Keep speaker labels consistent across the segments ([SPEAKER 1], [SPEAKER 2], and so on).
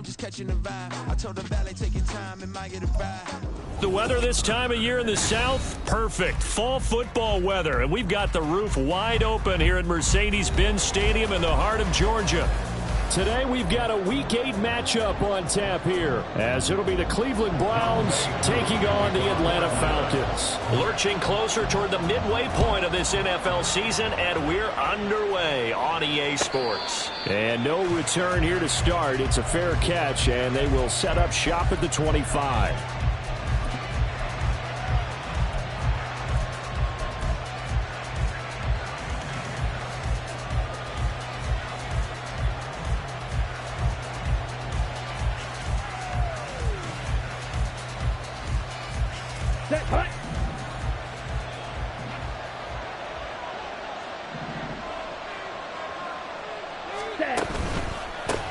[SPEAKER 1] I'm just catching the vibe. I told the valet, take your time and might get a ride.
[SPEAKER 2] The weather this time of year in the South, perfect. Fall football weather, and we've got the roof wide open here at Mercedes-Benz Stadium in the heart of Georgia. Today we've got a Week 8 matchup on tap here, as it'll be the Cleveland Browns taking on the Atlanta Falcons. Lurching closer toward the midway point of this NFL season, and we're underway on EA Sports. And no return here to start. It's a fair catch, and they will set up shop at the 25.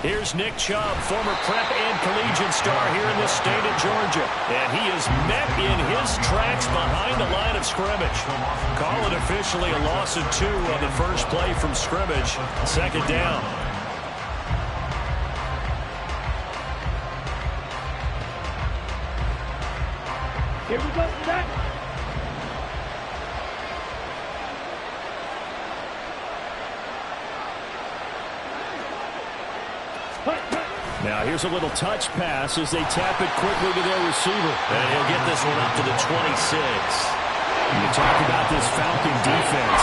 [SPEAKER 2] Here's Nick Chubb, former prep and collegiate star here in the state of Georgia. And he is met in his tracks behind the line of scrimmage. Call it officially a loss of 2 on the first play from scrimmage. Second down.
[SPEAKER 3] Here we go for that.
[SPEAKER 2] Now here's a little touch pass as they tap it quickly to their receiver. And he'll get this one up to the 26. You talk about this Falcon defense.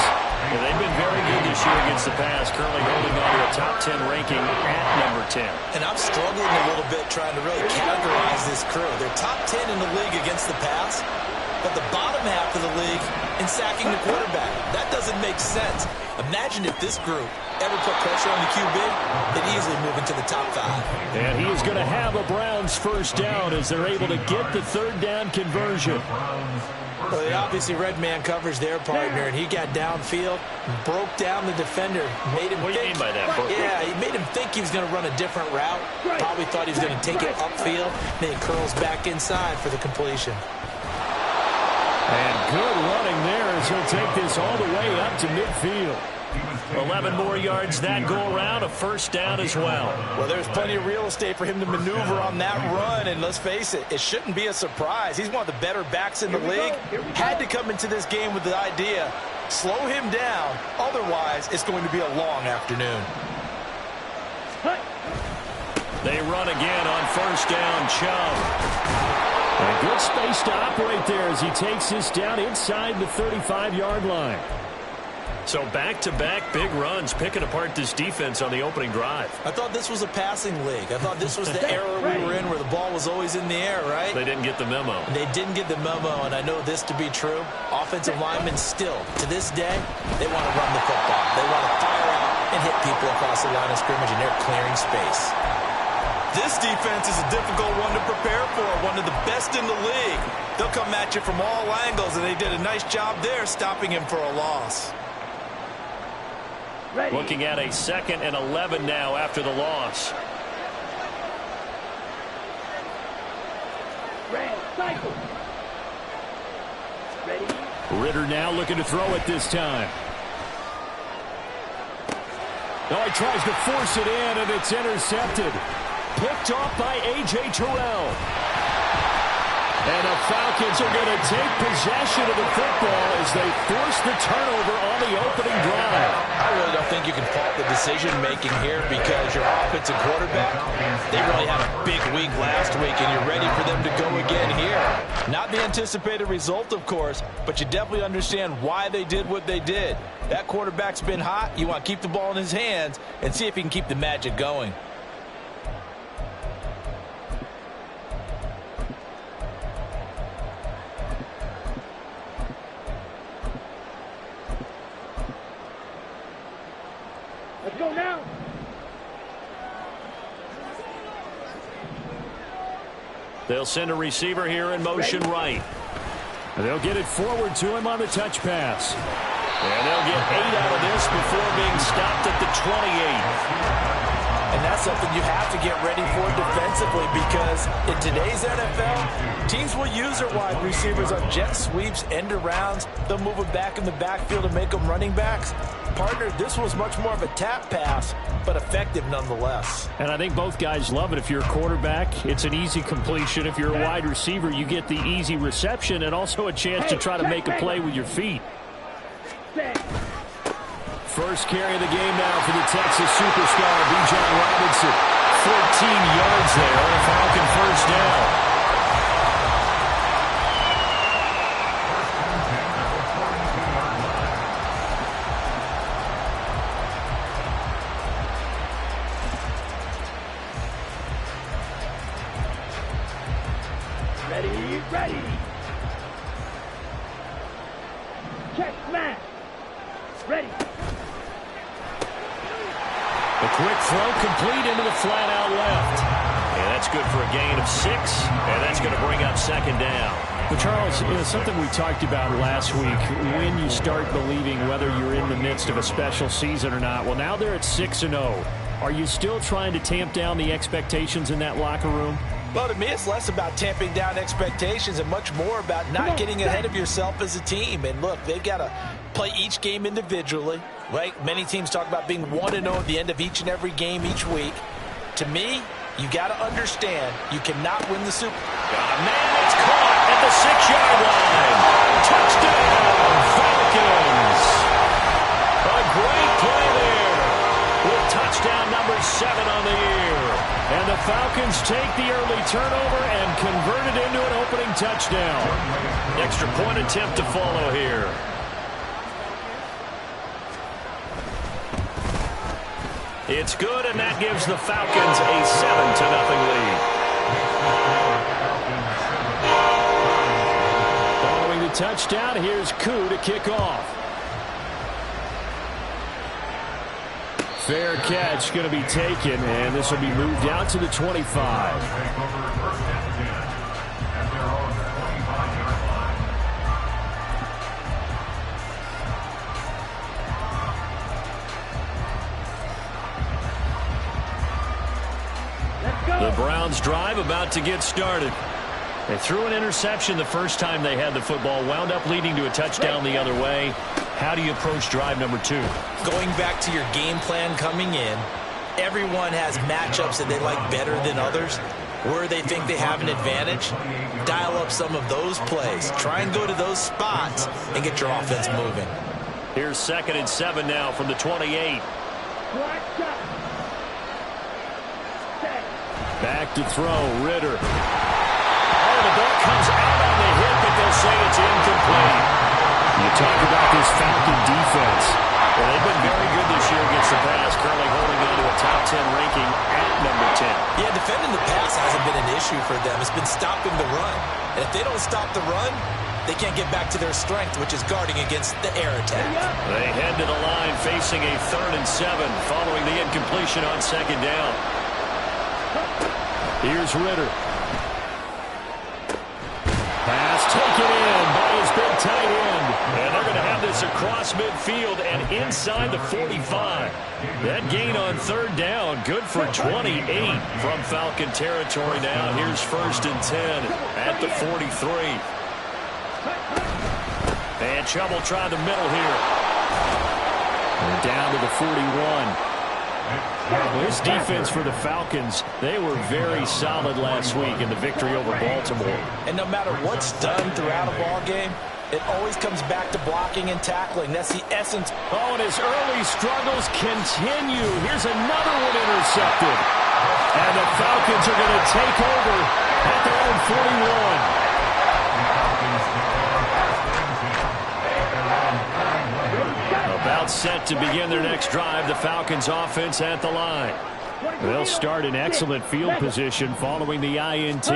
[SPEAKER 2] Well, they've been very good this year against the pass, currently holding on to a top 10 ranking at number 10.
[SPEAKER 4] And I'm struggling a little bit trying to really categorize this crew. They're top 10 in the league against the pass, but the bottom half of the league in sacking the quarterback. That doesn't make sense. Imagine if this group ever put pressure on the QB, they'd easily move into the top 5.
[SPEAKER 2] And he is going to have a Browns first down as they're able to get the third down conversion.
[SPEAKER 4] Well, they obviously read man coverage their partner, and he got downfield, broke down the defender, made him
[SPEAKER 2] What do you mean by that?
[SPEAKER 4] Yeah, he made him think he was going to run a different route. Probably thought he was going to take it upfield. Then he curls back inside for the completion.
[SPEAKER 2] And good running there as he'll take this all the way up to midfield. 11 more yards that go around, a first down as well.
[SPEAKER 4] Well, there's plenty of real estate for him to maneuver on that run, and let's face it, it shouldn't be a surprise. He's one of the better backs in the league. Had to come into this game with the idea, slow him down, otherwise it's going to be a long afternoon.
[SPEAKER 2] They run again on first down, Chubb. And good space to operate there as he takes this down inside the 35-yard line. So back-to-back big runs, picking apart this defense on the opening drive.
[SPEAKER 4] I thought this was a passing league. I thought this was the era we were in where the ball was always in the air, right?
[SPEAKER 2] They didn't get the memo.
[SPEAKER 4] They didn't get the memo, and I know this to be true. Offensive linemen still, to this day, they want to run the football. They want to fire out and hit people across the line of scrimmage, and they're clearing space. This defense is a difficult one to prepare for, one of the best in the league. They'll come at you from all angles, and they did a nice job there stopping him for a loss.
[SPEAKER 3] Ready.
[SPEAKER 2] Looking at a 2nd and 11 now after the loss.
[SPEAKER 3] Red, cycle. Ready.
[SPEAKER 2] Ritter now looking to throw it this time. No, he tries to force it in, and it's intercepted. Picked off by A.J. Terrell. And the Falcons are going to take possession of the football as they force the turnover on the opening drive.
[SPEAKER 4] I really don't think you can fault the decision-making here because your offensive quarterback, they really had a big week last week, and you're ready for them to go again here. Not the anticipated result, of course, but you definitely understand why they did what they did. That quarterback's been hot. You want to keep the ball in his hands and see if he can keep the magic going.
[SPEAKER 3] Let's go now.
[SPEAKER 2] They'll send a receiver here in motion right. They'll get it forward to him on the touch pass. And they'll get 8 out of this before being stopped at the 28.
[SPEAKER 4] And that's something you have to get ready for defensively, because in today's NFL, teams will use their wide receivers on jet sweeps, end arounds. They'll move them back in the backfield to make them running backs. Partner, this was much more of a tap pass, but effective nonetheless.
[SPEAKER 2] And I think both guys love it. If you're a quarterback, it's an easy completion. If you're a wide receiver, you get the easy reception and also a chance to try to make a play with your feet. First carry of the game now for the Texas superstar, Bijan Robinson. 14 yards there on a Falcon first down.
[SPEAKER 3] Ready. Check smash. Ready.
[SPEAKER 2] A quick throw complete into the flat out left. And that's good for a gain of 6. And that's going to bring up second down. But Charles, something we talked about last week, when you start believing whether you're in the midst of a special season or not. Well, now they're at 6-0. Are you still trying to tamp down the expectations in that locker room?
[SPEAKER 4] Well, to me, it's less about tamping down expectations and much more about not getting ahead of yourself as a team. And look, they've got to play each game individually, right? Many teams talk about being 1-0 at the end of each and every game each week. To me, you got to understand you cannot win the Super Bowl.
[SPEAKER 2] Man, it's caught at the 6-yard line. Touchdown, Falcons. A great play there with touchdown number 7 on the year. And the Falcons take the early turnover and convert it into an opening touchdown. Extra point attempt to follow here. It's good, and that gives the Falcons a 7-0 lead. Following the touchdown, here's Koo to kick off. Fair catch going to be taken, and this will be moved out to the 25. The Browns drive about to get started. They threw an interception the first time they had the football, wound up leading to a touchdown the other way. How do you approach drive number 2?
[SPEAKER 4] Going back to your game plan coming in, everyone has matchups that they like better than others. Where they think they have an advantage, dial up some of those plays. Try and go to those spots and get your offense moving.
[SPEAKER 2] Here's 2nd and 7 now from the 28. Back to throw, Ritter. Oh, the ball comes out on the hit, but they'll say it's incomplete. You talk about this Falcon defense. Well, they've been very good this year against the pass, currently holding on to a top 10 ranking at number 10.
[SPEAKER 4] Yeah, defending the pass hasn't been an issue for them. It's been stopping the run. And if they don't stop the run, they can't get back to their strength, which is guarding against the air attack.
[SPEAKER 2] They head to the line facing a 3rd and 7 following the incompletion on 2nd down. Here's Ritter. Pass taken in by his big tight end. And they're going to have this across midfield and inside the 45. That gain on 3rd down, good for 28 from Falcon territory now. Here's 1st and 10 at the 43. And Chubb will try the middle here. And down to the 41. This defense for the Falcons, they were very solid last week in the victory over Baltimore.
[SPEAKER 4] And no matter what's done throughout a ball game, it always comes back to blocking and tackling. That's the essence.
[SPEAKER 2] Oh, and his early struggles continue. Here's another one intercepted. And the Falcons are going to take over at their own 41. About set to begin their next drive, the Falcons offense at the line. They'll start in excellent field position following the INT.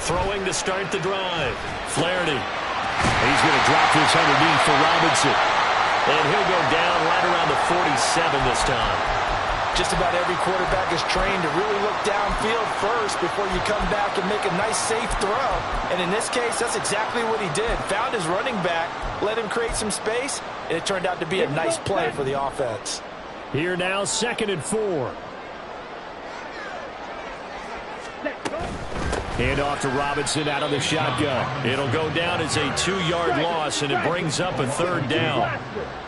[SPEAKER 2] Throwing to start the drive. Flaherty. He's going to drop this underneath for Robinson. And he'll go down right around the 47 this time.
[SPEAKER 4] Just about every quarterback is trained to really look downfield first before you come back and make a nice, safe throw. And in this case, that's exactly what he did. Found his running back, let him create some space, and it turned out to be a nice play for the offense.
[SPEAKER 2] Here now, 2nd and 4. Hand off to Robinson out of the shotgun. It'll go down as a 2-yard loss, and it brings up a 3rd down.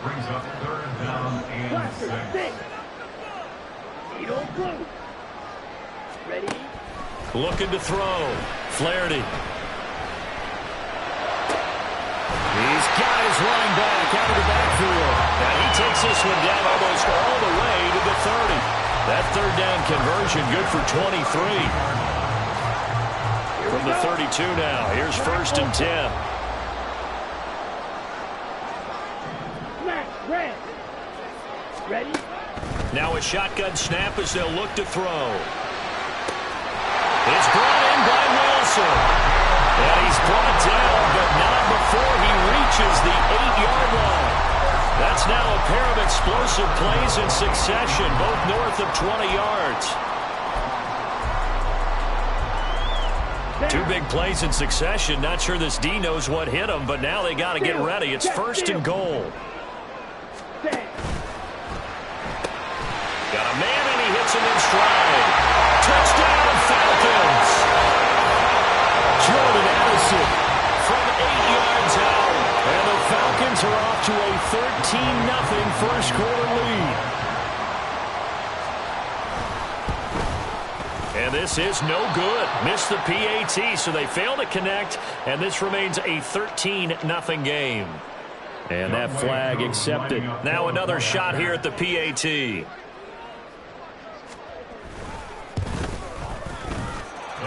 [SPEAKER 5] Brings up 3rd down and 6.
[SPEAKER 3] Ready?
[SPEAKER 2] Looking to throw. Flaherty. He's got his line back out of the backfield. And he takes this one down almost all the way to the 30. That 3rd down conversion good for 23. From the 32 now. Here's 1st and 10.
[SPEAKER 3] Red. Ready?
[SPEAKER 2] Now a shotgun snap as they'll look to throw. It's brought in by Wilson. And he's brought down, but not before he reaches the 8-yard line. That's now a pair of explosive plays in succession, both north of 20 yards. 2 big plays in succession. Not sure this D knows what hit him, but now they got to get ready. It's 1st and goal. Got a man, and he hits him in stride. Touchdown, Falcons! Jordan Addison from 8 yards out. And the Falcons are off to a 13-0 first quarter lead. And this is no good. Missed the PAT, so they fail to connect, and this remains a 13-0 game. And that flag accepted. Now another shot here at the PAT.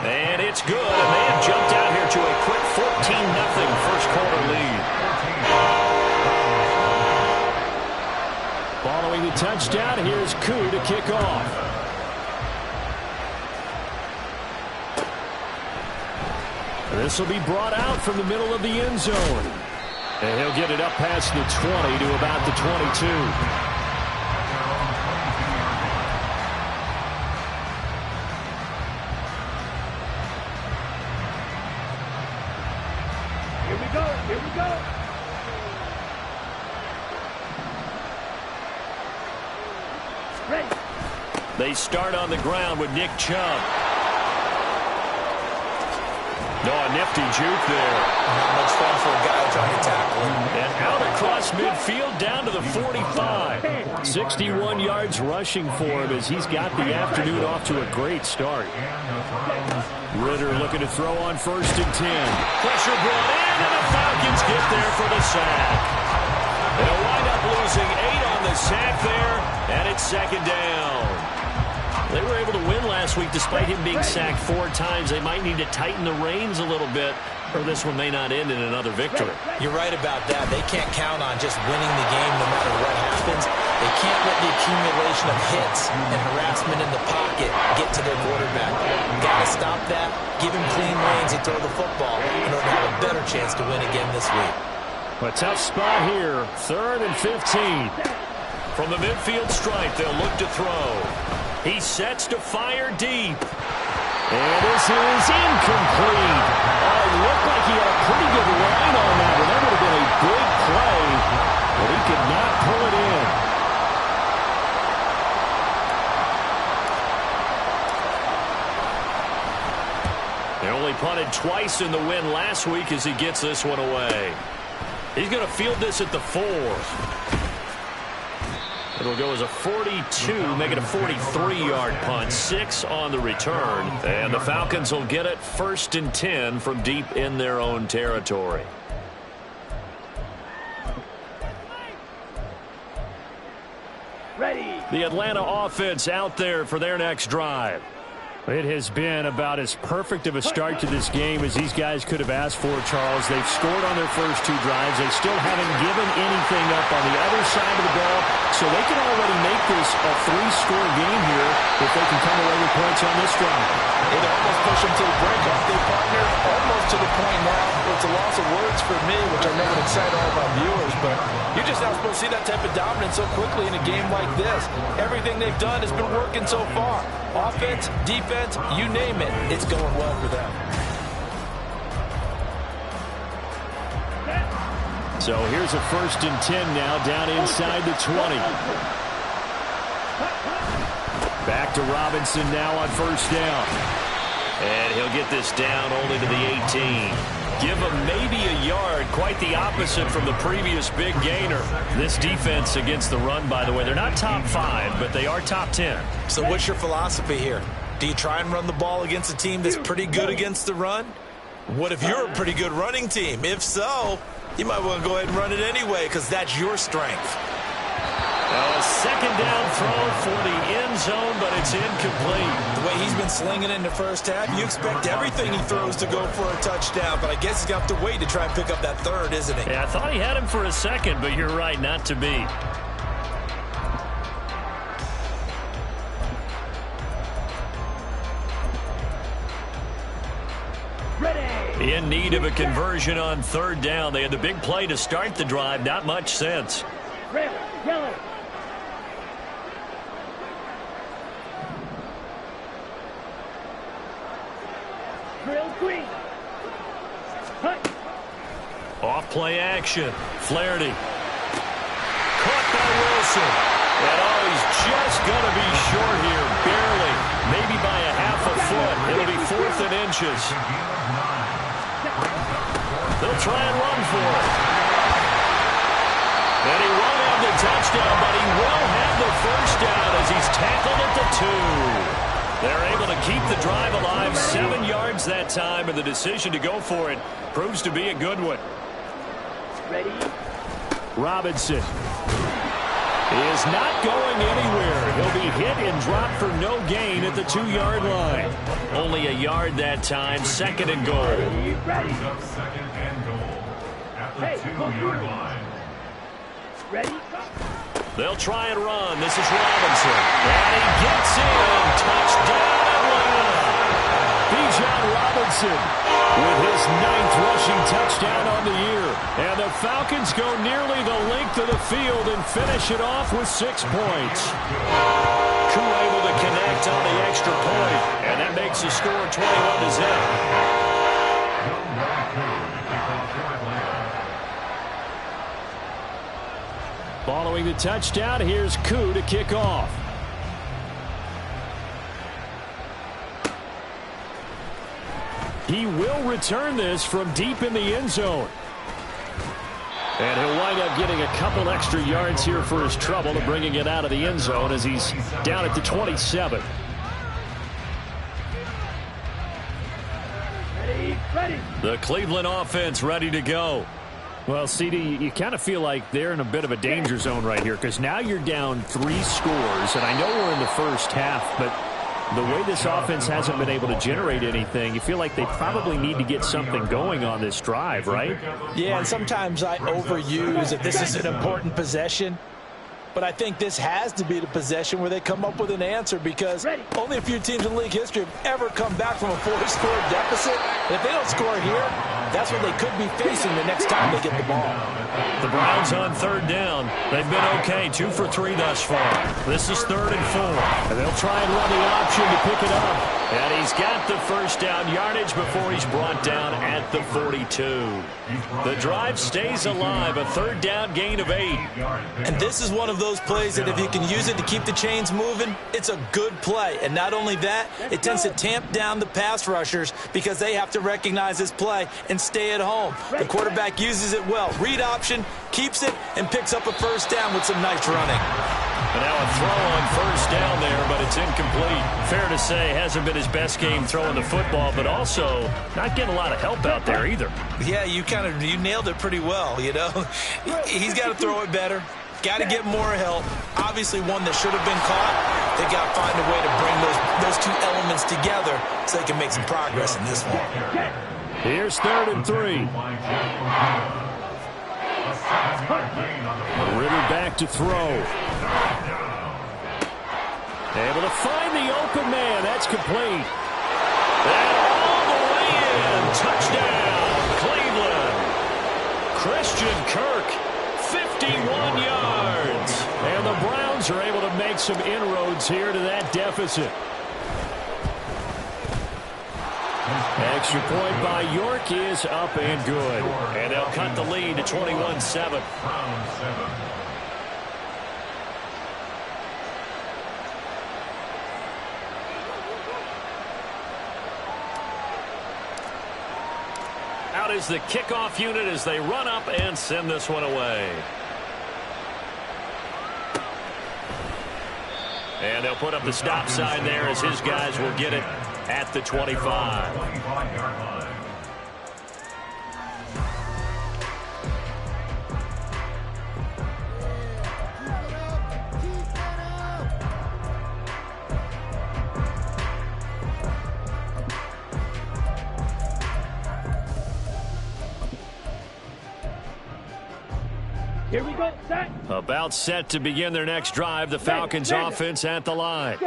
[SPEAKER 2] And it's good, and they have jumped out here to a quick 14-0 first quarter lead. Following the touchdown, here's Koo to kick off. This will be brought out from the middle of the end zone. And he'll get it up past the 20 to about the 22.
[SPEAKER 3] Here we go. Ready.
[SPEAKER 2] They start on the ground with Nick Chubb. No, a nifty juke there.
[SPEAKER 4] Not much fun for a guy trying to tackle him.
[SPEAKER 2] And out across midfield down to the 45. 61 yards rushing for him as he's got the afternoon off to a great start. Ritter looking to throw on 1st and 10. Pressure brought in, and the Falcons get there for the sack. They'll wind up losing 8 on the sack there, and it's 2nd down. They were able to win last week despite him being sacked 4 times. They might need to tighten the reins a little bit, or this one may not end in another victory.
[SPEAKER 4] You're right about that. They can't count on just winning the game no matter what happens. They can't let the accumulation of hits and harassment in the pocket get to their quarterback. Got to stop that, give him clean lanes and throw the football in order to have a better chance to win again this week.
[SPEAKER 2] A tough spot here, 3rd and 15. From the midfield stripe, they'll look to throw. He sets to fire deep. And this is incomplete. Oh, it looked like he had a pretty good line on that, and that would have been a big play, but he could not pull it in. They only punted twice in the win last week as he gets this one away. He's going to field this at the 4. It'll go as a 42, make it a 43-yard punt. 6 on the return. And the Falcons will get it 1st and 10 from deep in their own territory.
[SPEAKER 3] Ready.
[SPEAKER 2] The Atlanta offense out there for their next drive. It has been about as perfect of a start to this game as these guys could have asked for, Charles. They've scored on their first 2 drives. They still haven't given anything up on the other side of the ball, so they can already make this a 3-score game here if they can come away with points on this drive.
[SPEAKER 6] It almost pushed them to the brink. They partnered almost to the point now. It's a loss of words for me, which I know would excite all of our viewers, but you're just not supposed to see that type of dominance so quickly in a game like this. Everything they've done has been working so far. Offense, defense, you name it, it's going well for them.
[SPEAKER 2] So here's a 1st and 10 now down inside the 20. Back to Robinson now on 1st down. And he'll get this down only to the 18. Give him maybe a yard, quite the opposite from the previous big gainer. This defense against the run, by the way, they're not top 5, but they are top 10.
[SPEAKER 4] So what's your philosophy here? Do you try and run the ball against a team that's pretty good against the run? What if you're a pretty good running team? If so, you might want to go ahead and run it anyway because that's your strength.
[SPEAKER 2] A second down throw for the end zone, but it's incomplete.
[SPEAKER 4] The way he's been slinging in the first half, you expect everything he throws to go for a touchdown, but I guess he's got to wait to try and pick up that third, isn't he?
[SPEAKER 2] Yeah, I thought he had him for a second, but you're right, not to be.
[SPEAKER 3] Ready.
[SPEAKER 2] In need of a conversion on third down. They had the big play to start the drive, not much sense.
[SPEAKER 3] Red, yellow. Drill green. Hut.
[SPEAKER 2] Off play action. Flaherty. Caught by Wilson. And he's just going to be short here, barely. Maybe by a half a foot. It'll be 4th and inches. They'll try and run for it. And he won't have the touchdown, but he will have the first down as he's tackled at the 2. They're able to keep the drive alive, 7 yards that time, and the decision to go for it proves to be a good one.
[SPEAKER 3] Ready.
[SPEAKER 2] Robinson is not going anywhere. He'll be hit and dropped for no gain at the 2-yard line. Only a yard that time, 2nd and goal.
[SPEAKER 3] Ready.
[SPEAKER 5] Second and goal at the 2-yard line.
[SPEAKER 3] Ready.
[SPEAKER 2] They'll try and run. This is Robinson. And he gets in. Touchdown, Atlanta. Bijan Robinson with his 9th rushing touchdown on the year. And the Falcons go nearly the length of the field and finish it off with 6 points. Koo able to connect on the extra point. And that makes the score 21-0. Following the touchdown, here's Koo to kick off. He will return this from deep in the end zone. And he'll wind up getting a couple extra yards here for his trouble to bringing it out of the end zone as he's down at the 27.
[SPEAKER 3] Ready.
[SPEAKER 2] The Cleveland offense ready to go. Well, CD, you kind of feel like they're in a bit of a danger zone right here because now you're down 3 scores, and I know we're in the first half, but the way this offense hasn't been able to generate anything, you feel like they probably need to get something going on this drive, right?
[SPEAKER 4] Yeah, and sometimes I overuse if this is an important possession. But I think this has to be the possession where they come up with an answer because only a few teams in league history have ever come back from a 4-score deficit. And if they don't score here, that's what they could be facing the next time they get the ball.
[SPEAKER 2] The Browns on third down. They've been okay, 2 for 3 thus far. This is 3rd and 4. And they'll try and run the option to pick it up. And he's got the first down yardage before he's brought down at the 42. The drive stays alive, a 3rd down gain of 8.
[SPEAKER 4] And this is one of those plays that if you can use it to keep the chains moving, it's a good play. And not only that, it tends to tamp down the pass rushers because they have to recognize this play and stay at home. The quarterback uses it well. Read option, keeps it, and picks up a first down with some nice running.
[SPEAKER 2] And now a throw on first down there, but it's incomplete. Fair to say, hasn't been his best game throwing the football, but also not getting a lot of help out there either.
[SPEAKER 4] Yeah, you nailed it pretty well, you know. He's got to throw it better. Got to get more help. Obviously one that should have been caught. They got to find a way to bring those 2 elements together so they can make some progress in this one.
[SPEAKER 2] Here's 3rd and 3. Ritter back to throw. Able to find the open man. That's complete. And all the way in. Touchdown, Cleveland. Christian Kirk, 51 yards. And the Browns are able to make some inroads here to that deficit. Extra point by York is up and good. And they'll cut the lead to 21-7. out is the kickoff unit as they run up and send this one away. And they'll put up the stop sign there as his guys will get it at the 25.
[SPEAKER 3] Here we go, set.
[SPEAKER 2] About set to begin their next drive. The Falcons offense at the line.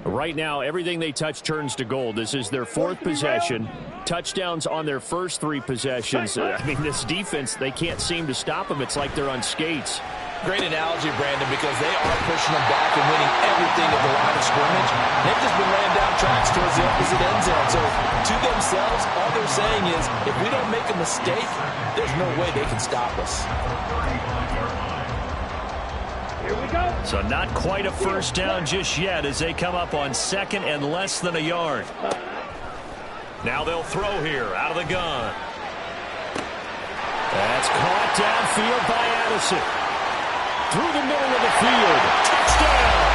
[SPEAKER 2] Right now, everything they touch turns to gold. This is their fourth possession. Touchdowns on their first three possessions. I mean, this defense, they can't seem to stop them. It's like they're on skates.
[SPEAKER 6] Great analogy, Brandon, because they are pushing them back and winning everything at the line of scrimmage. They've just been laying down tracks towards the opposite end zone. So to themselves, all they're saying is, if we don't make a mistake, there's no way they can stop us.
[SPEAKER 3] Here we go.
[SPEAKER 2] So not quite a first down just yet as they come up on second and less than a yard. Now they'll throw here out of the gun. That's caught downfield by Addison. Through the middle of the field. Touchdown!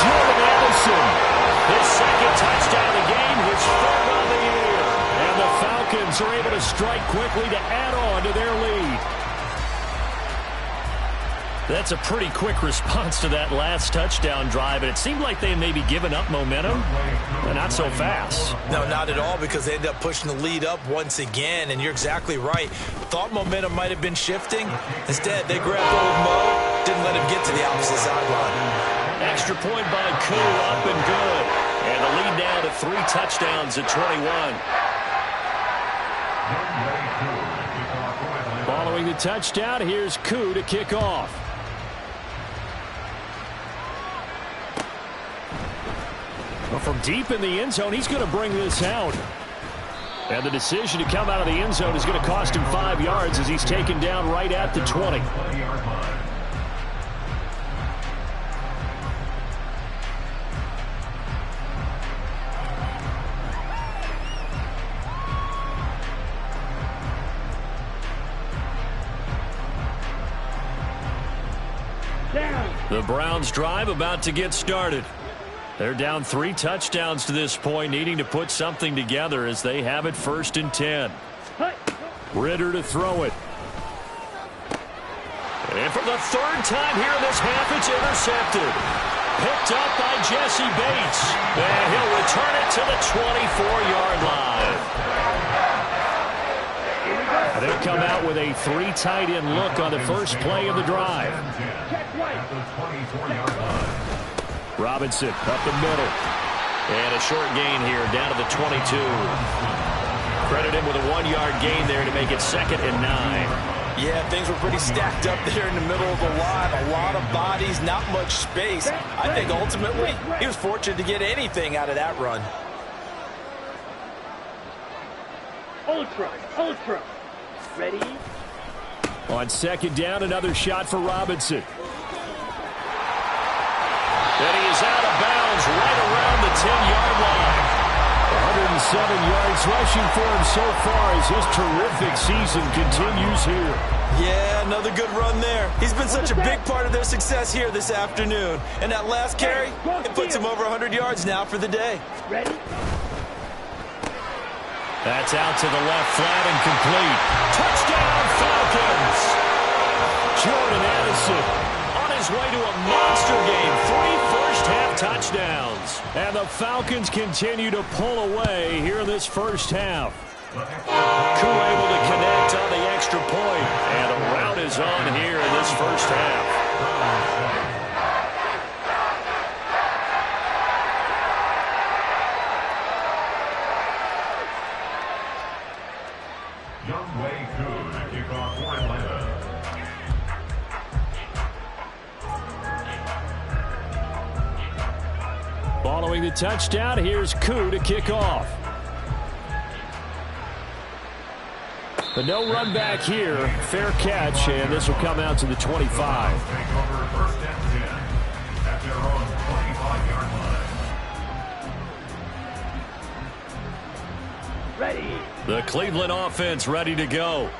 [SPEAKER 2] Jordan Addison. His second touchdown of the game. His third on the year. And the Falcons are able to strike quickly to add on to their lead. That's a pretty quick response to that last touchdown drive, and it seemed like they had maybe given up momentum, but not so fast.
[SPEAKER 4] No, not at all, because they ended up pushing the lead up once again, and you're exactly right. Thought momentum might have been shifting. Instead, they grabbed old Mo, didn't let him get to the opposite sideline.
[SPEAKER 2] Extra point by Koo, up and good. And the lead now to 3 touchdowns at 21. Following the touchdown, here's Koo to kick off. Well, from deep in the end zone, he's going to bring this out. And the decision to come out of the end zone is going to cost him 5 yards as he's taken down right at the 20. The Browns drive about to get started. They're down 3 touchdowns to this point, needing to put something together as they have it 1st and 10. Ritter to throw it. And for the 3rd time here in this half, it's intercepted. Picked up by Jesse Bates. And he'll return it to the 24-yard line. They'll come out with a 3 tight end look on the first play of the drive. Robinson up the middle. And a short gain here down to the 22. Credit him with a 1-yard gain there to make it 2nd and 9.
[SPEAKER 6] Yeah, things were pretty stacked up there in the middle of the line. A lot of bodies, not much space. I think ultimately he was fortunate to get anything out of that run.
[SPEAKER 3] Ultra. Ready?
[SPEAKER 2] On 2nd down, another shot for Robinson. And he is out of bounds right around the 10-yard line. 107 yards rushing for him so far as his terrific season continues here.
[SPEAKER 4] Yeah, another good run there. He's been such a big part of their success here this afternoon. And that last carry, it puts him over 100 yards now for the day.
[SPEAKER 3] Ready?
[SPEAKER 2] That's out to the left, flat and complete. Touchdown, Falcons! Jordan Addison on his way to a monster game. 3 first-half touchdowns. And the Falcons continue to pull away here in this first half. Koo able to connect on the extra point. And a rout is on here in this first half. Following the touchdown, here's Koo to kick off. But no run back here. Fair catch, and this will come out to the 25.
[SPEAKER 3] Ready.
[SPEAKER 2] The Cleveland offense ready to go.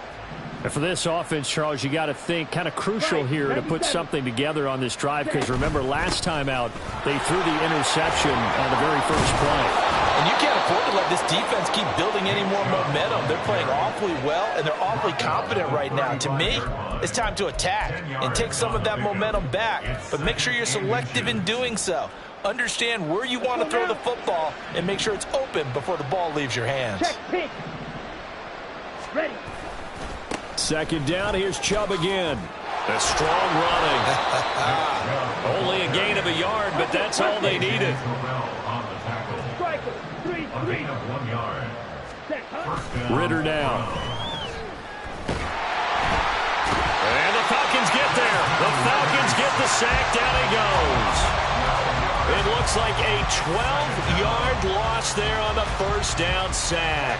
[SPEAKER 2] And for this offense, Charles, you got to think kind of crucial here to put something together on this drive, because remember last time out they threw the interception on the very first play.
[SPEAKER 6] And you can't afford to let this defense keep building any more momentum. They're playing awfully well, and they're awfully confident right now. To me, it's time to attack and take some of that momentum back, but make sure you're selective in doing so. Understand where you want to throw the football and make sure it's open before the ball leaves your hands.
[SPEAKER 3] Check pitch. Ready.
[SPEAKER 2] Second down, here's Chubb again. A strong running. Only a gain of a yard, but that's all they needed.
[SPEAKER 3] Striker. 3-3.
[SPEAKER 2] Ritter now. And the Falcons get there. The Falcons get the sack. Down he goes. It looks like a 12-yard loss there on the first down sack.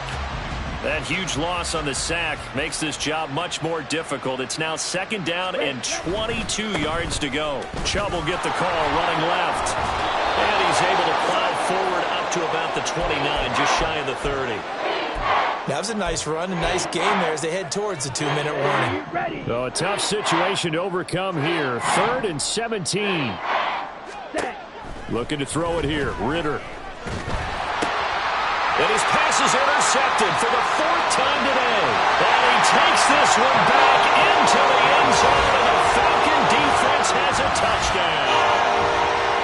[SPEAKER 2] That huge loss on the sack makes this job much more difficult. It's now second down and 22 yards to go. Chubb will get the call running left. And he's able to plow forward up to about the 29, just shy of the 30.
[SPEAKER 6] That was a nice run, a nice game there as they head towards the 2-minute warning.
[SPEAKER 2] So a tough situation to overcome here. 3rd and 17. Looking to throw it here. Ritter. And his pass is intercepted for the 4th time today. And he takes this one back into the end zone, and the Falcon defense has a touchdown.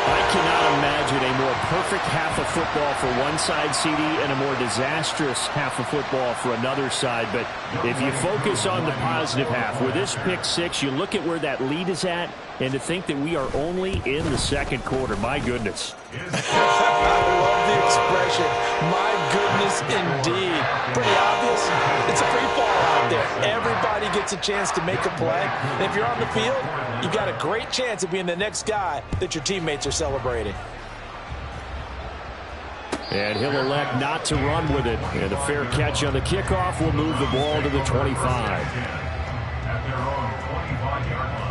[SPEAKER 2] I cannot imagine a more perfect half of football for one side, CD, and a more disastrous half of football for another side. But if you focus on the positive half, with this pick six, you look at where that lead is at, and to think that we are only in the second quarter. My goodness.
[SPEAKER 6] I love the expression. My goodness, indeed. Pretty obvious. It's a free fall out there. Everybody gets a chance to make a play. And if you're on the field, you've got a great chance of being the next guy that your teammates are celebrating.
[SPEAKER 2] And he'll elect not to run with it. And a fair catch on the kickoff will move the ball to the 25.
[SPEAKER 5] At their own 25-yard line.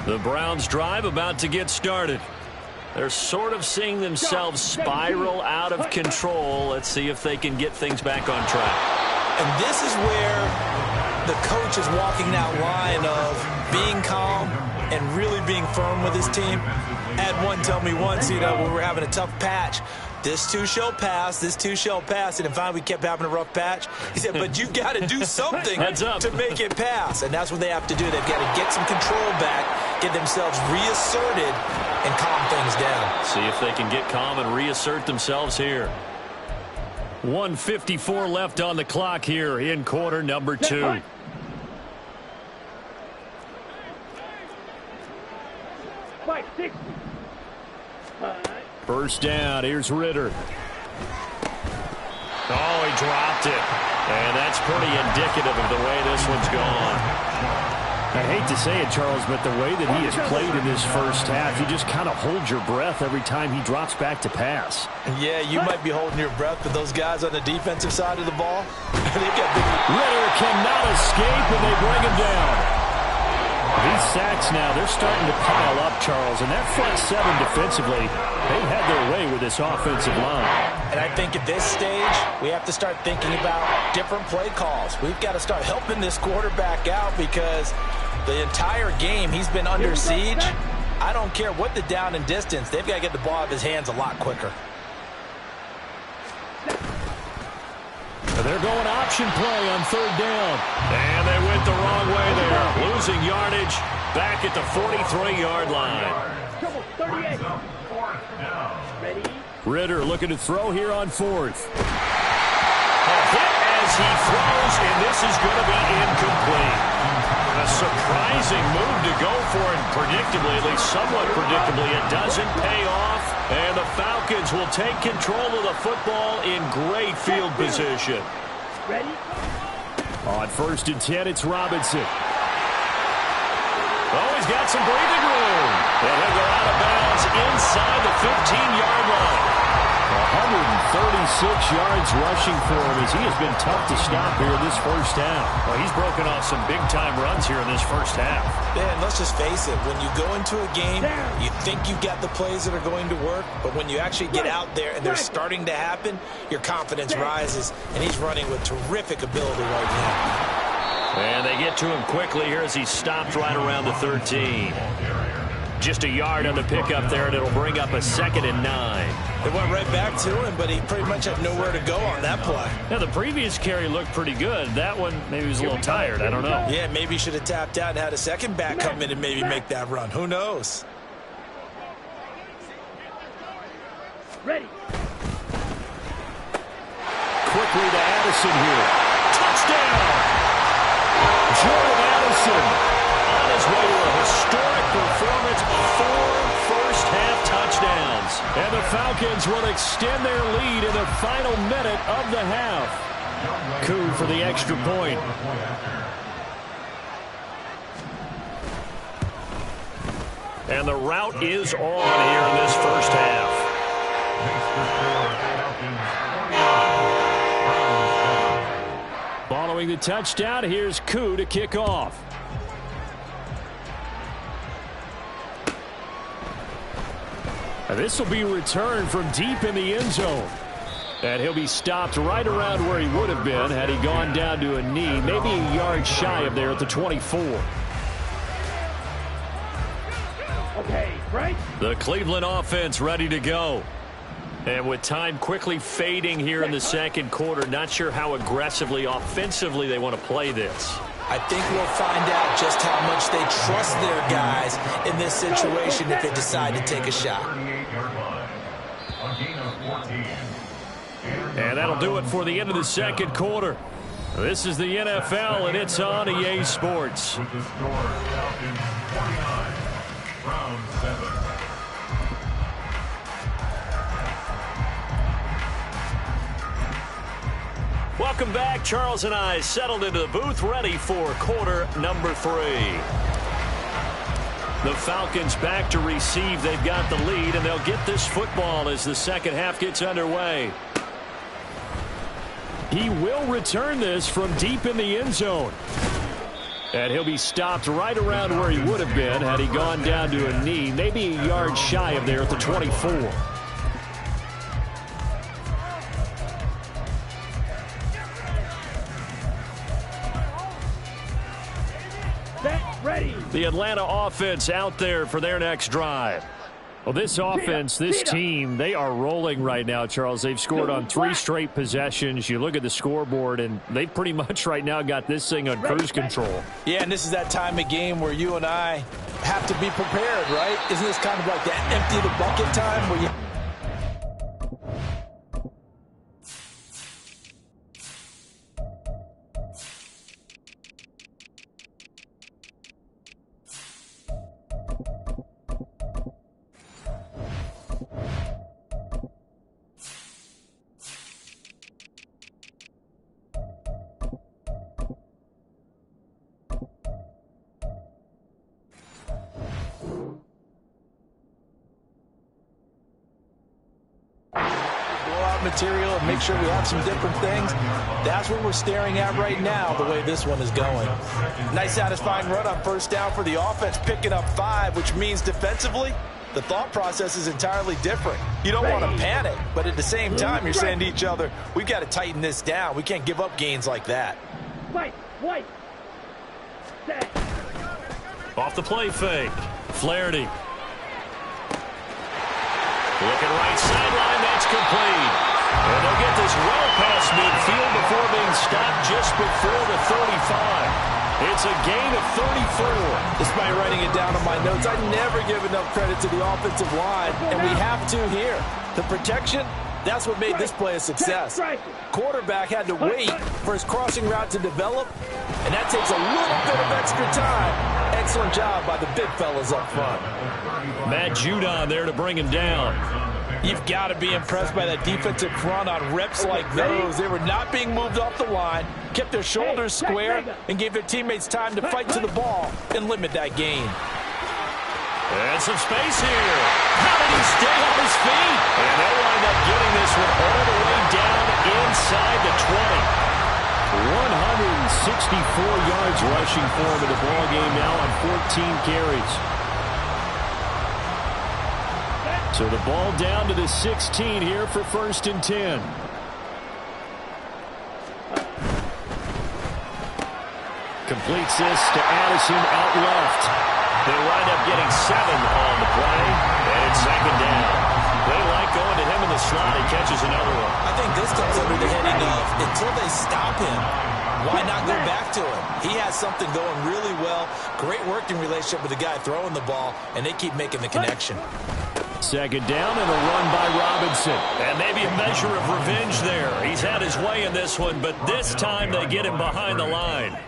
[SPEAKER 2] The Browns drive about to get started. They're sort of seeing themselves spiral out of control. Let's see if they can get things back on track.
[SPEAKER 6] And this is where the coach is walking that line of being calm and really being firm with his team. Had one tell me once, when we were having a tough patch, this too shall pass, this too shall pass. And finally we kept having a rough patch. He said, but you've got to do something to make it pass. And that's what they have to do. They've got to get some control back, get themselves reasserted, and calm things down.
[SPEAKER 2] See if they can get calm and reassert themselves here. 1:54 left on the clock here in quarter number 2. First down, here's Ritter. Oh, he dropped it. And that's pretty indicative of the way this one's gone. I hate to say it, Charles, but the way that he has played in this first half, you just kind of hold your breath every time he drops back to pass.
[SPEAKER 6] Yeah, you might be holding your breath, but those guys on the defensive side of the ball, they got big.
[SPEAKER 2] Ritter cannot escape, and they bring him down. These sacks now, they're starting to pile up, Charles, and that front seven defensively, they had their way with this offensive line.
[SPEAKER 6] And I think at this stage, we have to start thinking about different play calls. We've got to start helping this quarterback out because the entire game he's been under siege. I don't care what the down and distance, they've got to get the ball out of his hands a lot quicker.
[SPEAKER 2] They're going option play on third down. And they went the wrong way there. Losing yardage back at the 43-yard line. Ritter looking to throw here on fourth. A hit as he throws, and this is going to be incomplete. A surprising move to go for it predictably, at least somewhat predictably. It doesn't pay off, and the Falcons will take control of the football in great field position.
[SPEAKER 3] Ready?
[SPEAKER 2] On 1st and 10, it's Robinson. Oh, he's got some breathing room. And he'll go out of bounds inside the 15-yard line. 136 yards rushing for him as he has been tough to stop here in this first half. Well, he's broken off some big-time runs here in this first half.
[SPEAKER 4] Yeah, and let's just face it. When you go into a game, you think you got the plays that are going to work, but when you actually get out there and they're starting to happen, your confidence rises, and he's running with terrific ability right now.
[SPEAKER 2] And they get to him quickly here as he stopped right around the 13. Just a yard on the pickup there, and it'll bring up a 2nd and 9.
[SPEAKER 4] They went right back to him, but he pretty much had nowhere to go on that play.
[SPEAKER 2] Now, the previous carry looked pretty good. That one, maybe he was a little tired. I don't know.
[SPEAKER 4] Yeah, maybe he should have tapped out and had a second back come in and maybe make that run. Who knows?
[SPEAKER 3] Ready.
[SPEAKER 2] Quickly to Addison here. Touchdown! Jordan Addison on his way to a historic performance. 4 first-half touchdowns. And the Falcons will extend their lead in the final minute of the half. Coup for the extra point. And the route is on here in this first half. Following the touchdown, here's Coup to kick off. This will be returned from deep in the end zone. And he'll be stopped right around where he would have been had he gone down to a knee, maybe a yard shy of there at the 24.
[SPEAKER 3] Okay, right.
[SPEAKER 2] The Cleveland offense ready to go. And with time quickly fading here in the second quarter, not sure how aggressively, offensively they want to play this.
[SPEAKER 4] I think we'll find out just how much they trust their guys in this situation if they decide to take a shot.
[SPEAKER 2] And that'll do it for the end of the second quarter. This is the NFL, and it's on EA Sports.
[SPEAKER 5] With the score, Falcons 49, round 7.
[SPEAKER 2] Welcome back. Charles and I settled into the booth, ready for quarter number 3. The Falcons back to receive. They've got the lead, and they'll get this football as the second half gets underway. He will return this from deep in the end zone. And he'll be stopped right around where he would have been had he gone down to a knee, maybe a yard shy of there at the 24.
[SPEAKER 3] Ready.
[SPEAKER 2] The Atlanta offense out there for their next drive. Well, this offense, this team, they are rolling right now, Charles. They've scored on 3 straight possessions. You look at the scoreboard, and they've pretty much right now got this thing on cruise control.
[SPEAKER 4] Yeah, and this is that time of game where you and I have to be prepared, right? Isn't this kind of like that empty the bucket time where you... material and make sure we have some different things. That's what we're staring at right now, the way this one is going. Nice satisfying run on first down for the offense, picking up 5, which means defensively, the thought process is entirely different. You don't want to panic, but at the same time, you're saying to each other, we've got to tighten this down. We can't give up gains like that.
[SPEAKER 3] White. Set.
[SPEAKER 2] Off the play fake. Flaherty. Looking right sideline, that's complete. And they'll get this well past midfield before being stopped just before the 35. It's a gain of 34.
[SPEAKER 4] Despite writing it down on my notes, I never give enough credit to the offensive line, and we have to here. The protection, that's what made this play a success. Quarterback had to wait for his crossing route to develop, and that takes a little bit of extra time. Excellent job by the big fellas up front.
[SPEAKER 2] Matt Judon there to bring him down.
[SPEAKER 4] You've got to be impressed by that defensive front on reps like those. They were not being moved off the line, kept their shoulders square, and gave their teammates time to fight to the ball and limit that gain.
[SPEAKER 2] And some space here. How did he stay on his feet? And they'll wind up getting this one all the way down inside the 20. 164 yards rushing for him in the ball game now on 14 carries. So the ball down to the 16 here for 1st and 10. Completes this to Addison out left. They wind up getting 7 on the play, and it's 2nd down. They like going to him in the slot. He catches another one.
[SPEAKER 4] I think this comes under the heading of until they stop him, why not go back to him? He has something going really well. Great working relationship with the guy throwing the ball, and they keep making the connection.
[SPEAKER 2] 2nd down and a run by Robinson. And maybe a measure of revenge there. He's had his way in this one, but this time they get him behind the line.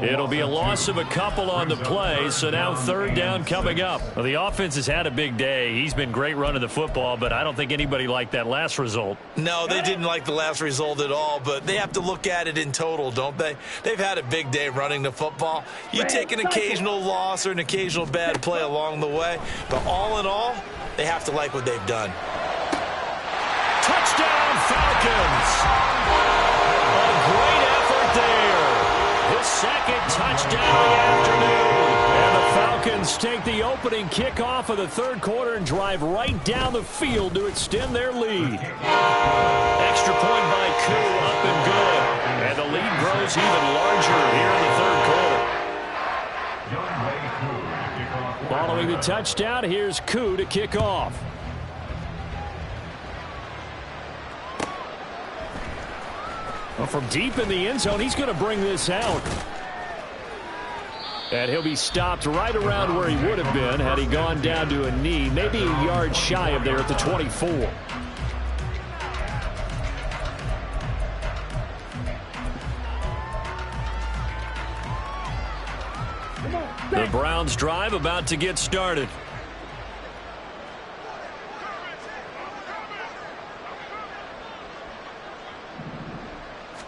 [SPEAKER 2] It'll be a loss of a couple on the play, so now 3rd down coming up. Well, the offense has had a big day. He's been great running the football, but I don't think anybody liked that last result.
[SPEAKER 4] No, they didn't like the last result at all, but they have to look at it in total, don't they? They've had a big day running the football. You take an occasional loss or an occasional bad play along the way, but all in all, they have to like what they've done.
[SPEAKER 2] Touchdown, Falcons! A great effort there. His 2nd touchdown of the afternoon. And the Falcons take the opening kickoff of the 3rd quarter and drive right down the field to extend their lead. Extra point by Koo, up and good. And the lead grows even larger here in the 3rd quarter. Following the touchdown, here's Koo to kick off. Well, from deep in the end zone, he's going to bring this out. And he'll be stopped right around where he would have been had he gone down to a knee, maybe a yard shy of there at the 24. The Browns drive about to get started.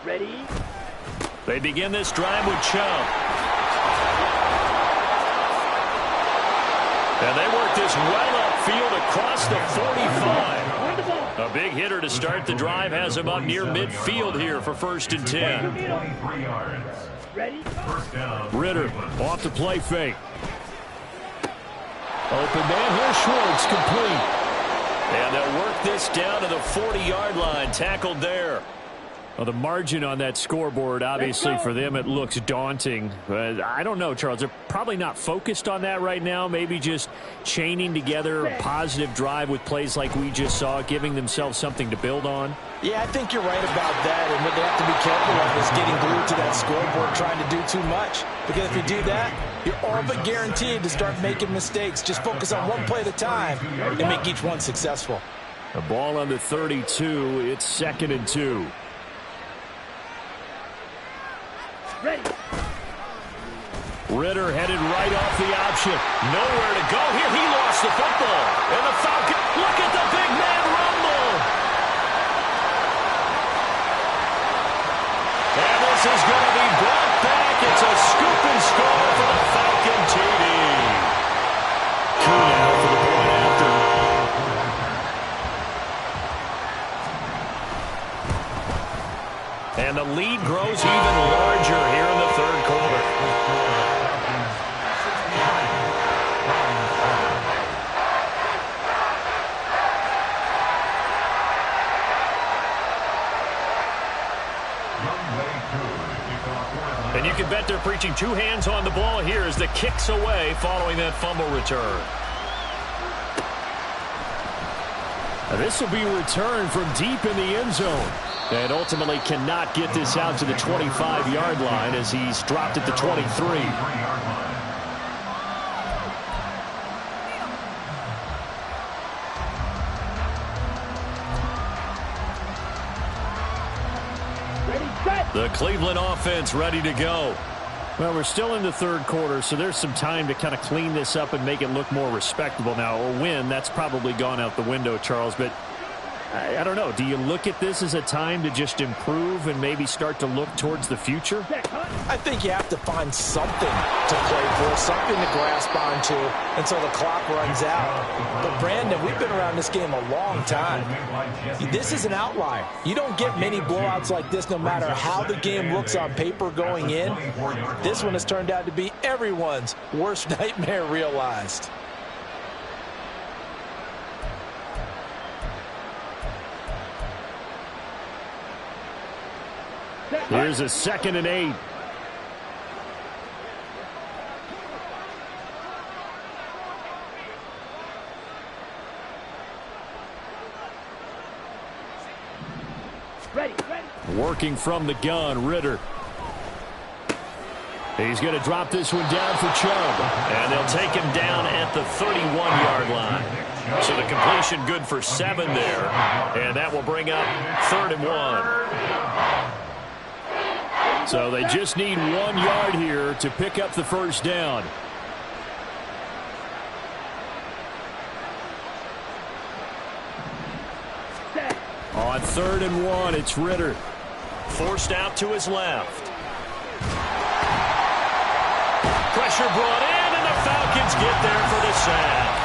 [SPEAKER 3] Ready?
[SPEAKER 2] They begin this drive with Chubb. And they work this well upfield across the 45. A big hitter to start the drive has him up near midfield here for 1st and 10.
[SPEAKER 5] 23 yards.
[SPEAKER 3] Ready?
[SPEAKER 2] Ritter off the play fake. Open man here, Schwartz, complete. And they'll work this down to the 40-yard line, tackled there. Well, the margin on that scoreboard, obviously, for them, it looks daunting. But I don't know, Charles. They're probably not focused on that right now. Maybe just chaining together a positive drive with plays like we just saw, giving themselves something to build on.
[SPEAKER 4] Yeah, I think you're right about that. And what they have to be careful of is getting glued to that scoreboard, trying to do too much. Because if you do that, you're all but guaranteed to start making mistakes. Just focus on one play at a time and make each one successful.
[SPEAKER 2] The ball on the 32. It's 2nd and 2.
[SPEAKER 3] Ready?
[SPEAKER 2] Ritter headed right off the option. Nowhere to go here. He lost the football. And the Falcons, look at the big man rumble. And this is going to be brought back. It's a scoop and score for the Falcon TD. Koo now for the point after. And the lead grows even larger here in the 3rd quarter. And you can bet they're preaching 2 hands on the ball here as the kick's away following that fumble return. Now this will be returned from deep in the end zone. And ultimately cannot get this out to the 25-yard line as he's dropped at the 23. The Cleveland offense ready to go. Well, we're still in the 3rd quarter, so there's some time to kind of clean this up and make it look more respectable now. A win, that's probably gone out the window, Charles, but I don't know. Do you look at this as a time to just improve and maybe start to look towards the future?
[SPEAKER 6] I think you have to find something to play for, something to grasp onto until the clock runs out. But, Brandon, we've been around this game a long time. This is an outlier. You don't get many blowouts like this no matter how the game looks on paper going in. This one has turned out to be everyone's worst nightmare realized.
[SPEAKER 2] Here's a 2nd and 8.
[SPEAKER 3] Ready.
[SPEAKER 2] Working from the gun, Ritter. He's going to drop this one down for Chubb. And they'll take him down at the 31-yard line. So the completion good for 7 there. And that will bring up 3rd and 1. So they just need 1 yard here to pick up the first down. On 3rd and 1, it's Ritter. Forced out to his left. Pressure brought in, and the Falcons get there for the sack.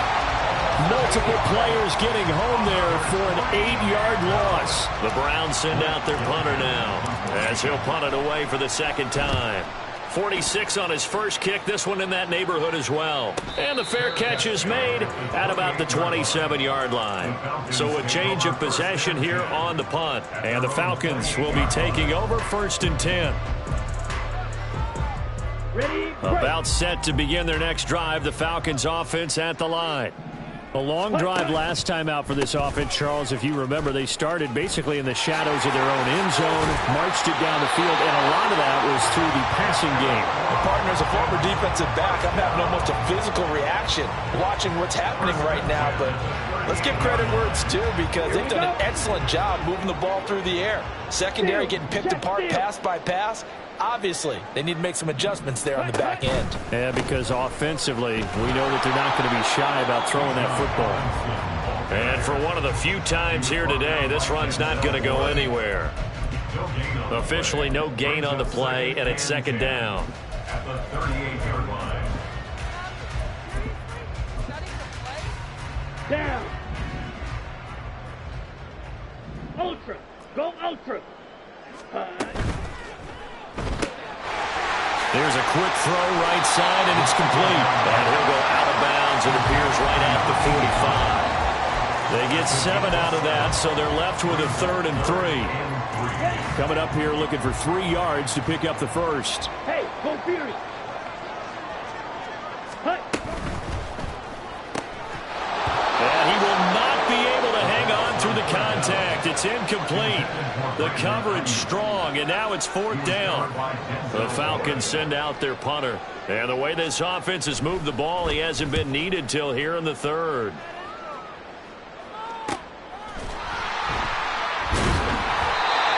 [SPEAKER 2] Multiple players getting home there for an 8-yard loss. The Browns send out their punter now, as he'll punt it away for the 2nd time. 46 on his first kick, this one in that neighborhood as well. And the fair catch is made at about the 27-yard line. So a change of possession here on the punt. And the Falcons will be taking over 1st and 10.
[SPEAKER 3] Ready.
[SPEAKER 2] About set to begin their next drive, the Falcons offense at the line. A long drive last time out for this offense, Charles. If you remember, they started basically in the shadows of their own end zone, marched it down the field, and a lot of that was through the passing game.
[SPEAKER 6] Well, partner, as a former defensive back, I'm having almost a physical reaction watching what's happening right now. But let's give credit where it's due, because they've done an excellent job moving the ball through the air. Secondary getting picked apart pass by pass. Obviously, they need to make some adjustments there on the back end.
[SPEAKER 2] Yeah, because offensively, we know that they're not going to be shy about throwing that football. And for one of the few times here today, this run's not going to go anywhere. Officially, no gain on the play, and it's 2nd down.
[SPEAKER 5] At the 38-yard line.
[SPEAKER 3] Down. Ultra. Go ultra.
[SPEAKER 2] There's a quick throw right side, and it's complete. And he'll go out of bounds. It appears right at the 45. They get 7 out of that, so they're left with a 3rd and 3. Coming up here looking for 3 yards to pick up the first.
[SPEAKER 3] Hey, go Fury.
[SPEAKER 2] And he will not be able to hang on through the contact. It's incomplete. The coverage strong, and now it's 4th down. The Falcons send out their punter. And the way this offense has moved the ball, he hasn't been needed till here in the 3rd.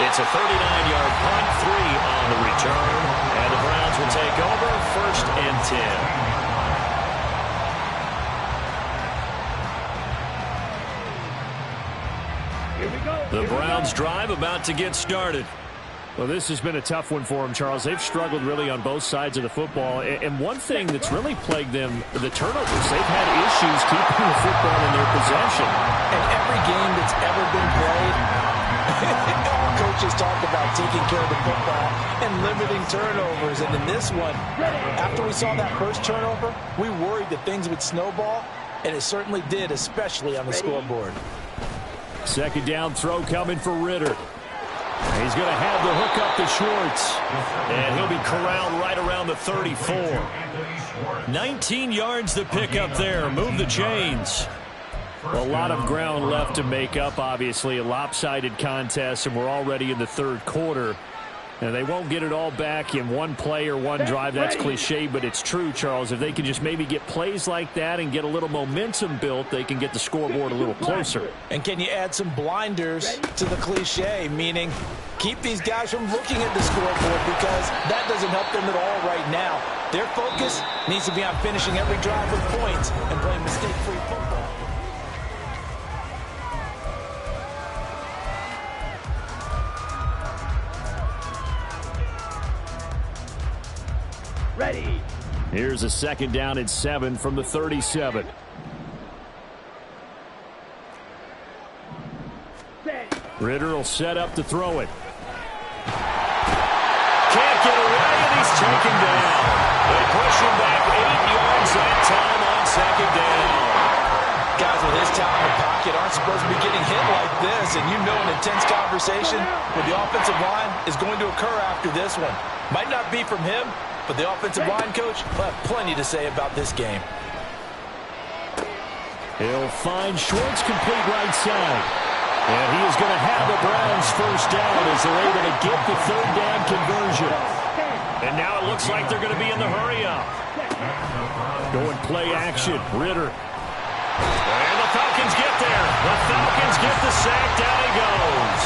[SPEAKER 2] It's a 39-yard punt, 3 on the return. And the Browns will take over 1st and 10. The Browns drive about to get started. Well, this has been a tough one for them, Charles. They've struggled really on both sides of the football. And one thing that's really plagued them, the turnovers. They've had issues keeping the football in their possession.
[SPEAKER 6] And every game that's ever been played, all coaches talk about taking care of the football and limiting turnovers. And in this one, after we saw that first turnover, we worried that things would snowball. And it certainly did, especially on the scoreboard.
[SPEAKER 2] 2nd down throw coming for Ritter. He's going to have the hook up to Schwartz. And he'll be corralled right around the 34. 19 yards to pick up there. Move the chains. A lot of ground left to make up, obviously. A lopsided contest, and we're already in the 3rd quarter. And they won't get it all back in one play or one drive. That's cliche, but it's true, Charles. If they can just maybe get plays like that and get a little momentum built, they can get the scoreboard a little closer.
[SPEAKER 6] And can you add some blinders to the cliche, meaning keep these guys from looking at the scoreboard, because that doesn't help them at all right now. Their focus needs to be on finishing every drive with points and playing mistake-free football.
[SPEAKER 3] Ready.
[SPEAKER 2] Here's a 2nd down and 7 from the 37.
[SPEAKER 3] Set.
[SPEAKER 2] Ritter will set up to throw it. Can't get away, and he's taken down. They push him back 8 yards that time on 2nd down.
[SPEAKER 6] Guys with his talent in the pocket aren't supposed to be getting hit like this, and you know an intense conversation with the offensive line is going to occur after this one. Might not be from him, but the offensive line coach will have plenty to say about this game.
[SPEAKER 2] He'll find Schwartz complete right side. And he is going to have the Browns 1st down as they're able to get the 3rd down conversion. And now it looks like they're going to be in the hurry-up. Going play action, Ritter. And the Falcons get there. The Falcons get the sack. Down he goes.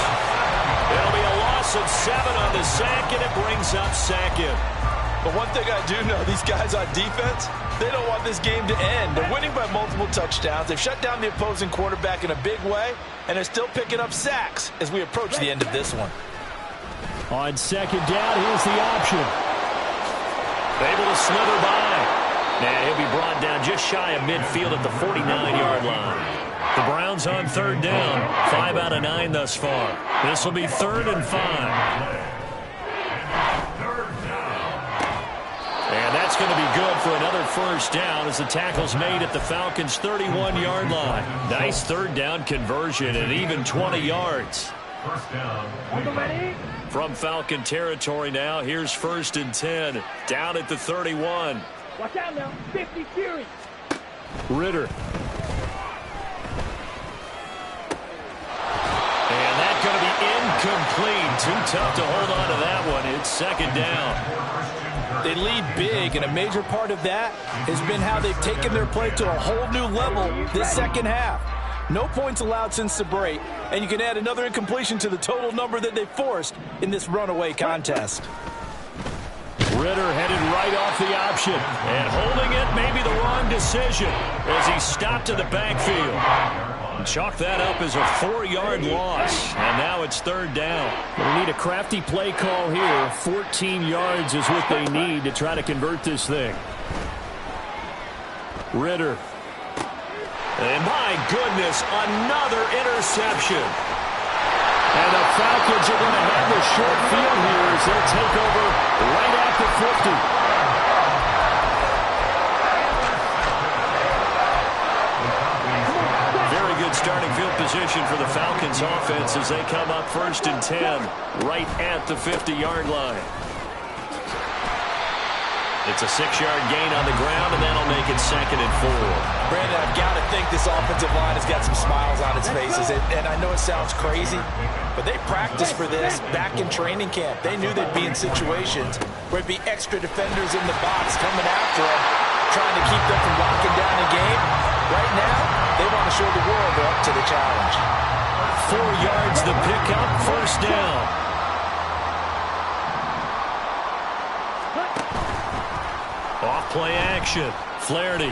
[SPEAKER 2] It'll be a loss of 7 on the sack, and it brings up 2nd.
[SPEAKER 6] But one thing I do know, these guys on defense, they don't want this game to end. They're winning by multiple touchdowns. They've shut down the opposing quarterback in a big way, and they're still picking up sacks as we approach the end of this one.
[SPEAKER 2] On 2nd down, here's the option. Able to slither by. Now he'll be brought down just shy of midfield at the 49-yard line. The Browns on 3rd down. 5 out of 9 thus far. This will be 3rd and 5. And that's going to be good for another 1st down as the tackle's made at the Falcons' 31-yard line. Nice 3rd down conversion at even 20 yards. From Falcon territory now, here's 1st and 10. Down at the 31.
[SPEAKER 3] Watch out now. 50 series.
[SPEAKER 2] Ritter. And that's going to be incomplete. Too tough to hold on to that one. It's 2nd down.
[SPEAKER 6] They lead big, and a major part of that has been how they've taken their play to a whole new level this 2nd half. No points allowed since the break, and you can add another incompletion to the total number that they forced in this runaway contest.
[SPEAKER 2] Ritter headed right off the option, and holding it may be the wrong decision as he stopped in the backfield. Chalk that up as a 4-yard loss, and now it's 3rd down. They need a crafty play call here. 14 yards is what they need to try to convert this thing. Ritter. And my goodness, another interception. And the Falcons are going to have the short field here as they'll take over right at the 50. Starting field position for the Falcons offense as they come up 1st and 10 right at the 50-yard line. It's a 6-yard gain on the ground, and that'll make it 2nd and 4.
[SPEAKER 6] Brandon, I've got to think this offensive line has got some smiles on its faces, and I know it sounds crazy, but they practiced for this back in training camp. They knew they'd be in situations where it'd be extra defenders in the box coming after them, trying to keep them from locking down the game. Right now, they want to show the world they're up to the challenge.
[SPEAKER 2] 4 yards the pickup, 1st down. Off play action. Flaherty.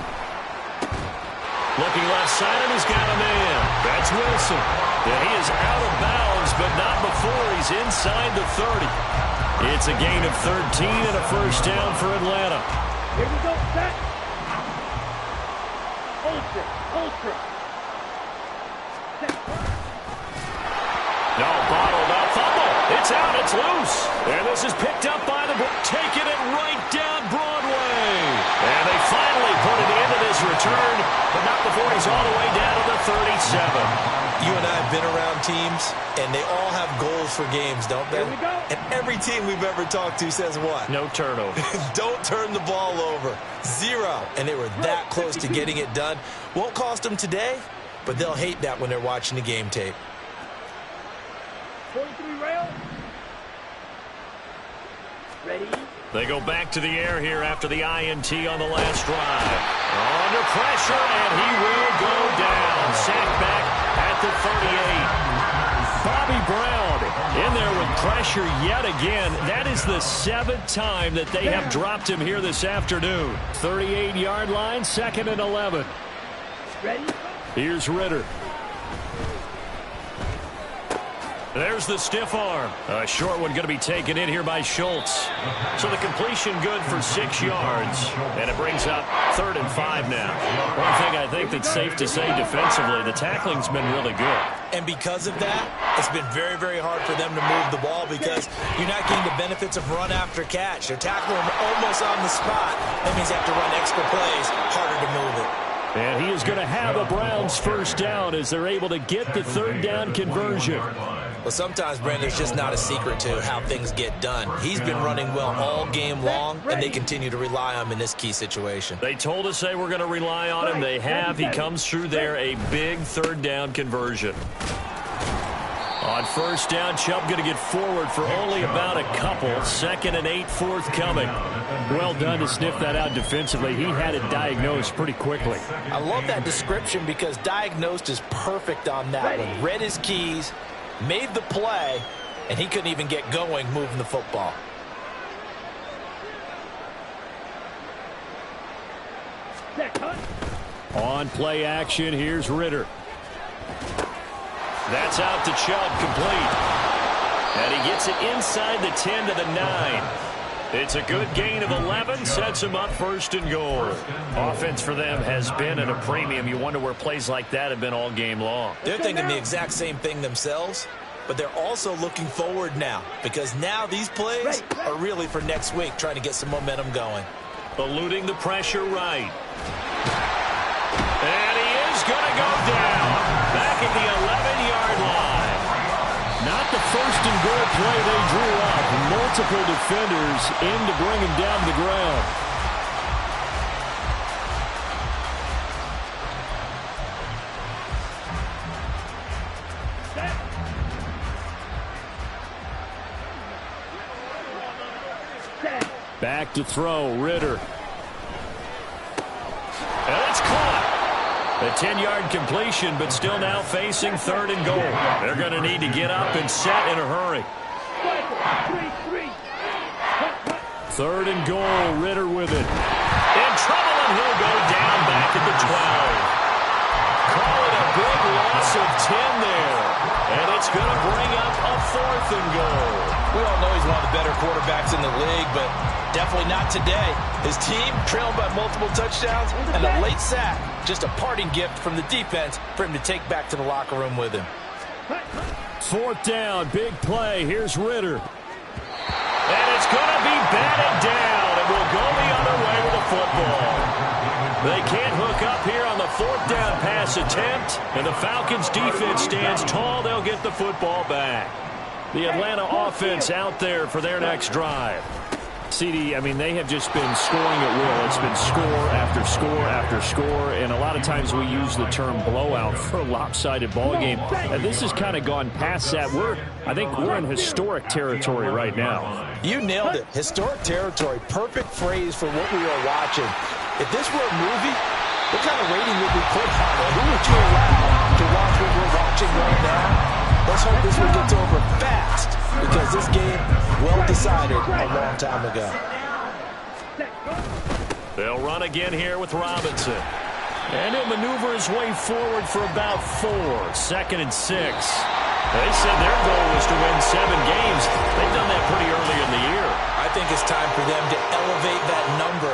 [SPEAKER 2] Looking left side, and he's got a man. That's Wilson. And he is out of bounds, but not before he's inside the 30. It's a gain of 13 and a 1st down for Atlanta.
[SPEAKER 3] Here we go, set. Ultra.
[SPEAKER 2] No, bottled up fumble. It's out, it's loose. And this is picked up by the taking it right down Broadway. And they finally put it into this return, but not before he's all the way down to the 37.
[SPEAKER 4] You and I have been around teams, and they all have goals for games, don't they?
[SPEAKER 3] Here we go.
[SPEAKER 4] And every team we've ever talked to says what?
[SPEAKER 2] No turnover.
[SPEAKER 4] Don't turn the ball over. 0. And they were that close to getting it done. Won't cost them today, but they'll hate that when they're watching the game tape.
[SPEAKER 3] 43 rail. Ready.
[SPEAKER 2] They go back to the air here after the INT on the last drive. Under pressure, and he will go down. Sacked back at the 38. Bobby Brown in there with pressure yet again. That is the 7th time that they have dropped him here this afternoon. 38-yard line, 2nd and 11.
[SPEAKER 3] Ready.
[SPEAKER 2] Here's Ritter. There's the stiff arm. A short one going to be taken in here by Schultz. So the completion good for 6 yards. And it brings up 3rd and 5 now. One thing I think that's safe to say defensively, the tackling's been really good.
[SPEAKER 4] And because of that, it's been very, very hard for them to move the ball because you're not getting the benefits of run after catch. They're tackling them almost on the spot. That means they have to run extra plays, harder to move it.
[SPEAKER 2] And he is going to have a Browns first down as they're able to get the 3rd down conversion.
[SPEAKER 4] Well, sometimes, Brandon, there's just not a secret to how things get done. He's been running well all game long, and they continue to rely on him in this key situation.
[SPEAKER 2] They told us they were going to rely on him. They have. He comes through there, a big 3rd down conversion. On first down, Chubb going to get forward for only about a couple. 2nd and 8 forthcoming. Well done to sniff that out defensively. He had it diagnosed pretty quickly.
[SPEAKER 4] I love that description because diagnosed is perfect on that one. Read his keys, made the play, and he couldn't even get going moving the football.
[SPEAKER 2] On play action, here's Ritter. That's out to Chubb, complete. And he gets it inside the 10 to the 9. It's a good gain of 11, sets him up 1st and goal. Offense for them has been at a premium. You wonder where plays like that have been all game long.
[SPEAKER 4] They're thinking the exact same thing themselves, but they're also looking forward now because now these plays are really for next week, trying to get some momentum going.
[SPEAKER 2] Eluding the pressure right. And he is going to go down. Back at the 11-yard line. Not the 1st and goal play they drew up. Multiple defenders in to bring him down to the ground. Back to throw, Ritter. And it's caught. A 10-yard completion, but still now facing 3rd and goal. They're going to need to get up and set in a hurry. 3rd and goal, Ritter with it. In trouble, and he'll go down back at the 12. Call it a big loss of 10 there. And it's going to bring up a 4th and goal.
[SPEAKER 6] We all know he's one of the better quarterbacks in the league, but definitely not today. His team trailing by multiple touchdowns and a late sack. Just a parting gift from the defense for him to take back to the locker room with him.
[SPEAKER 2] 4th down, big play. Here's Ritter. And it's going to be batted down, and we'll go the other way with the football. They can't hook up here on the 4th down pass attempt, and the Falcons' defense stands tall. They'll get the football back. The Atlanta offense out there for their next drive. CD, I mean, they have just been scoring at will. It's been score after score after score, and a lot of times we use the term blowout for a lopsided ball game. And this has kind of gone past that. I think we're in historic territory right now.
[SPEAKER 4] You nailed it. Historic territory. Perfect phrase for what we are watching. If this were a movie, what kind of rating would we put on it? Who would you allow to watch what we're watching right now? Let's hope this one gets over fast because this game, well decided a long time ago.
[SPEAKER 2] They'll run again here with Robinson. And he'll maneuver his way forward for about 4. 2nd and 6. They said their goal was to win 7 games. They've done that pretty early in the year.
[SPEAKER 4] I think it's time for them to elevate that number